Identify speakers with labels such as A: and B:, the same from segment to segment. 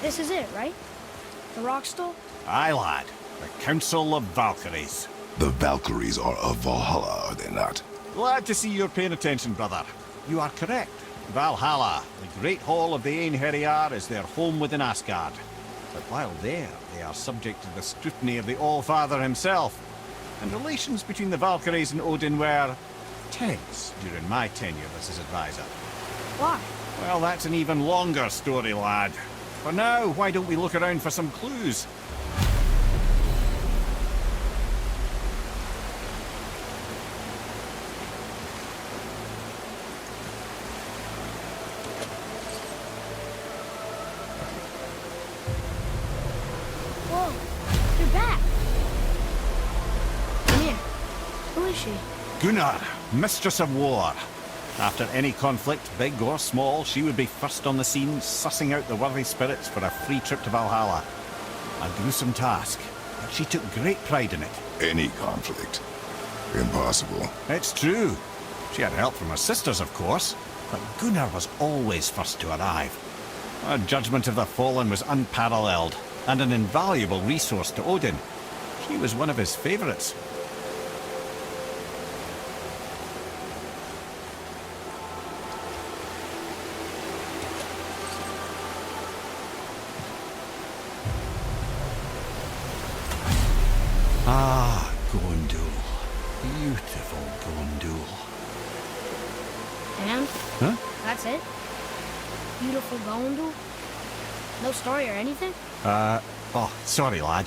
A: This is it, right? The rock stool?
B: Aye, lad. The Council of Valkyries.
C: The Valkyries are of Valhalla, are they not?
B: Glad to see you're paying attention, brother. You are correct. Valhalla, the great hall of the Einherjar, is their home within Asgard. But while there, they are subject to the scrutiny of the All-Father himself. And relations between the Valkyries and Odin were tense during my tenure as his advisor.
A: Why?
B: Well, that's an even longer story, lad. For now, why don't we look around for some clues?
A: Whoa, you're back. Mimir, who is she?
B: Gunnar, Mistress of War. After any conflict, big or small, she would be first on the scene, sussing out the worthy spirits for a free trip to Valhalla. A gruesome task, but she took great pride in it.
C: Any conflict. Impossible.
B: It's true. She had help from her sisters, of course, but Gunnar was always first to arrive. Her judgment of the fallen was unparalleled, and an invaluable resource to Odin. She was one of his favourites. Ah, Gondul. Beautiful Gondul.
A: And?
B: Huh?
A: That's it? Beautiful Gondul? No story or anything?
B: Oh, sorry, lad.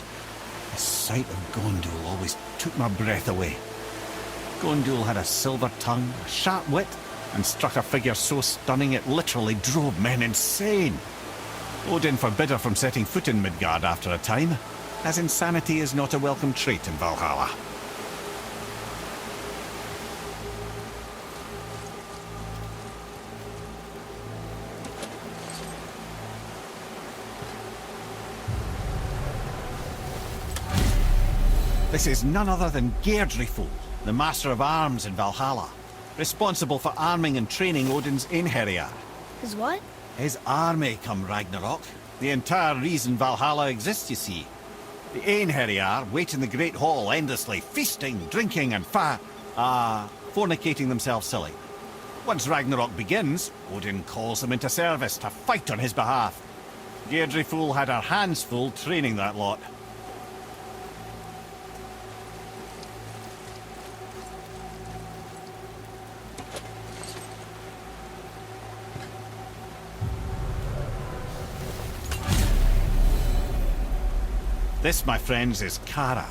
B: The sight of Gondul always took my breath away. Gondul had a silver tongue, a sharp wit, and struck a figure so stunning it literally drove men insane. Odin forbid her from setting foot in Midgard after a time, as insanity is not a welcome trait in Valhalla. This is none other than Geirdriful, the Master of Arms in Valhalla, responsible for arming and training Odin's Einherjar.
A: His what?
B: His army come Ragnarok. The entire reason Valhalla exists, you see. The Einherjar wait in the Great Hall endlessly, feasting, drinking, and fornicating themselves silly. Once Ragnarok begins, Odin calls them into service to fight on his behalf. Geirdriful had her hands full training that lot. This, my friends, is Kara.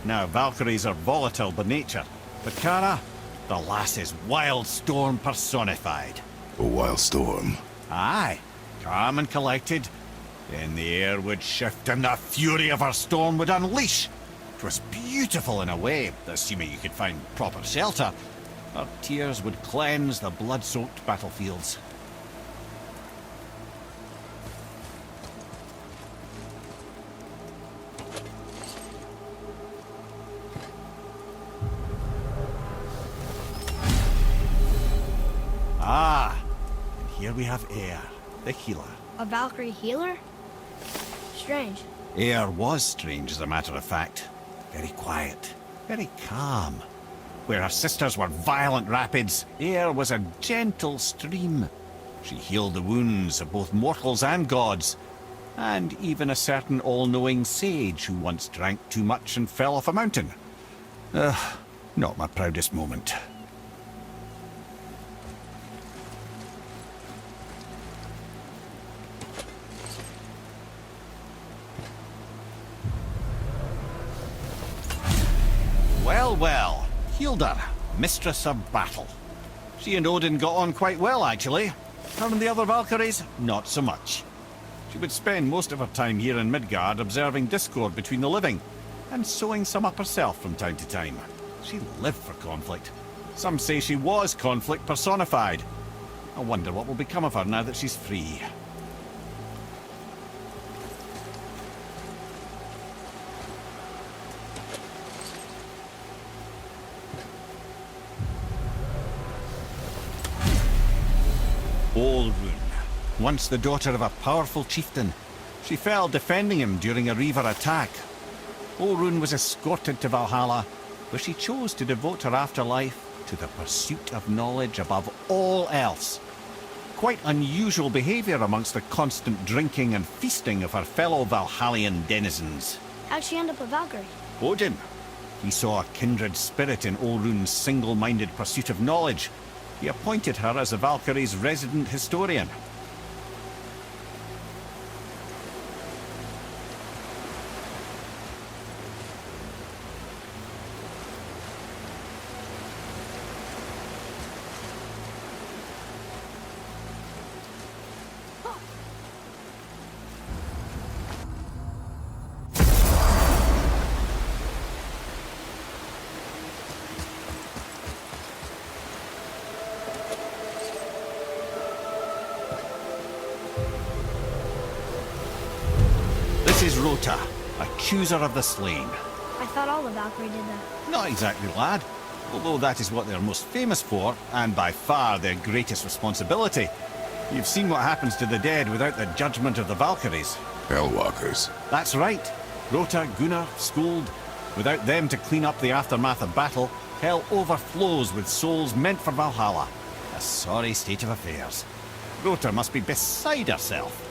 B: Now, Valkyries are volatile by nature, but Kara, the lass is wild storm personified.
C: A wild storm.
B: Aye, calm and collected. Then the air would shift and the fury of her storm would unleash. 'Twas beautiful in a way, assuming you could find proper shelter. Her tears would cleanse the blood-soaked battlefields. Ah, and here we have Eir, the healer.
A: A Valkyrie healer? Strange.
B: Eir was strange, as a matter of fact. Very quiet, very calm. Where her sisters were violent rapids, Eir was a gentle stream. She healed the wounds of both mortals and gods, and even a certain all-knowing sage who once drank too much and fell off a mountain. Not my proudest moment. Well, well, Hilda, Mistress of Battle. She and Odin got on quite well, actually. Her and the other Valkyries, not so much. She would spend most of her time here in Midgard observing discord between the living, and sewing some up herself from time to time. She lived for conflict. Some say she was conflict personified. I wonder what will become of her now that she's free. Olrun, once the daughter of a powerful chieftain, She fell defending him during a Reaver attack. Orun was escorted to Valhalla, where she chose to devote her afterlife to the pursuit of knowledge above all else. Quite unusual behaviour amongst the constant drinking and feasting of her fellow Valhallian denizens.
A: How'd she end up a Valkyrie?
B: Odin. He saw a kindred spirit in Orun's single-minded pursuit of knowledge. He appointed her as the Valkyries' resident historian. This is Rota, accuser of the slain.
A: I thought all the Valkyrie did that.
B: Not exactly, lad. Although that is what they're most famous for, and by far their greatest responsibility. You've seen what happens to the dead without the judgment of the Valkyries.
C: Hellwalkers.
B: That's right. Rota, Gunnar, Skuld. Without them to clean up the aftermath of battle, hell overflows with souls meant for Valhalla. A sorry state of affairs. Rota must be beside herself.